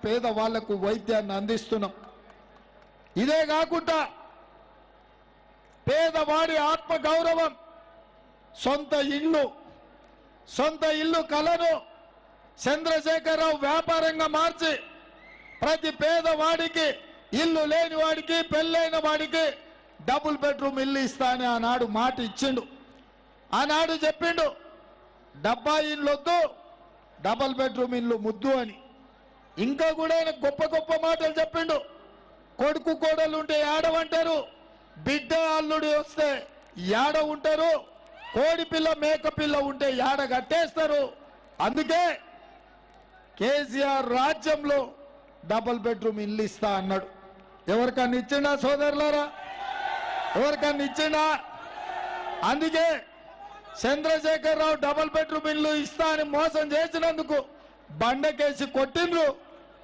పేదవాళ్లకు వైద్యాన్ని అందిస్తున్నాం. ఇదే కాకుండా పేదవాడి ఆత్మ గౌరవం, సొంత ఇల్లు కలను చంద్రశేఖరరావు వ్యాపారంగా మార్చి ప్రతి పేదవాడికి, ఇల్లు లేని వాడికి, పెళ్ళైన వాడికి డబుల్ బెడ్రూమ్ ఇల్లు ఇస్తా అని ఆనాడు మాట ఇచ్చిండు. ఆనాడు చెప్పిండు డబ్బా ఇల్లు వద్దు, డబుల్ బెడ్రూమ్ ఇల్లు ముద్దు అని. ఇంకా కూడా ఆయన గొప్ప గొప్ప మాటలు చెప్పిండు. కొడుకు కోడలు ఉంటే ఏడవంటారు, బిడ్డ అల్లుడు వస్తే ఏడ ఉంటారు, కోడి పిల్ల మేక పిల్ల ఉంటే ఏడ కట్టేస్తారు. అందుకే కేసీఆర్ రాజ్యంలో డబుల్ బెడ్రూమ్ ఇల్లు ఇస్తా అన్నాడు. ఎవరికన్నా ఇచ్చిండా సోదరులారా? ఎవరికన్నా ఇచ్చిండా? అందుకే చంద్రశేఖరరావు డబుల్ బెడ్రూమ్ ఇల్లు ఇస్తా అని మోసం చేసినందుకు బండకేసి కొట్టిండ్రు.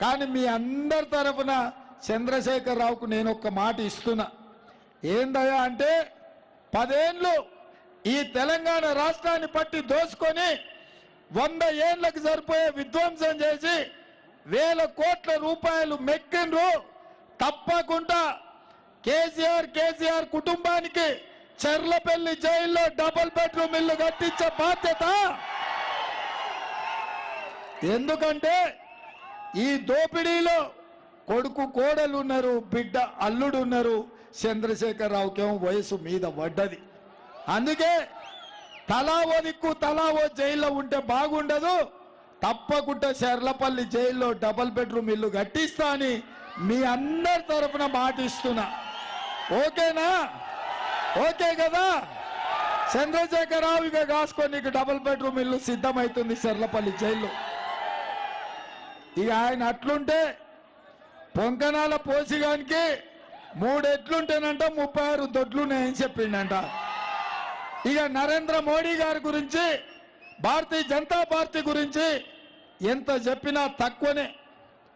కానీ మీ అందరి తరఫున చంద్రశేఖరరావుకు నేను ఒక్క మాట ఇస్తున్నా. ఏందయ్యా అంటే 10 ఏళ్ళు ఈ తెలంగాణ రాష్ట్రాన్ని పట్టి దోసుకొని 100 ఏళ్లకు సరిపోయే విధ్వంసం చేసి వేల కోట్ల రూపాయలు మెక్కిండ్రు. తప్పకుండా కేసీఆర్ కుటుంబానికి చెర్లపల్లి జైల్లో డబుల్ బెడ్రూమ్ ఇల్లు కట్టించే బాధ్యత. ఎందుకంటే ఈ దోపిడీలో కొడుకు కోడలు ఉన్నారు, బిడ్డ అల్లుడు ఉన్నారు. చంద్రశేఖరరావుకేమో వయసు మీద పడ్డది. అందుకే తలా ఓ దిక్కు తలా ఓ జైల్లో ఉంటే బాగుండదు. తప్పకుండా చెర్లపల్లి జైల్లో డబుల్ బెడ్రూమ్ ఇల్లు కట్టిస్తా అని మీ అందరి తరఫున మాటిస్తున్నా. ఓకేనా? ఓకే కదా? చంద్రశేఖరరావు ఇక కాసుకొని నీకు డబుల్ బెడ్రూమ్ ఇల్లు సిద్ధమవుతుంది చెర్లపల్లి జైల్లో. ఇక ఆయన అట్లుంటే పొంకనాల పోసిగానికి 3 ఎట్లుంటేనంట 36 దొడ్లున్నాయని చెప్పిండంట. ఇక నరేంద్ర మోడీ గారి గురించి, భారతీయ జనతా పార్టీ గురించి ఎంత చెప్పినా తక్కువనే.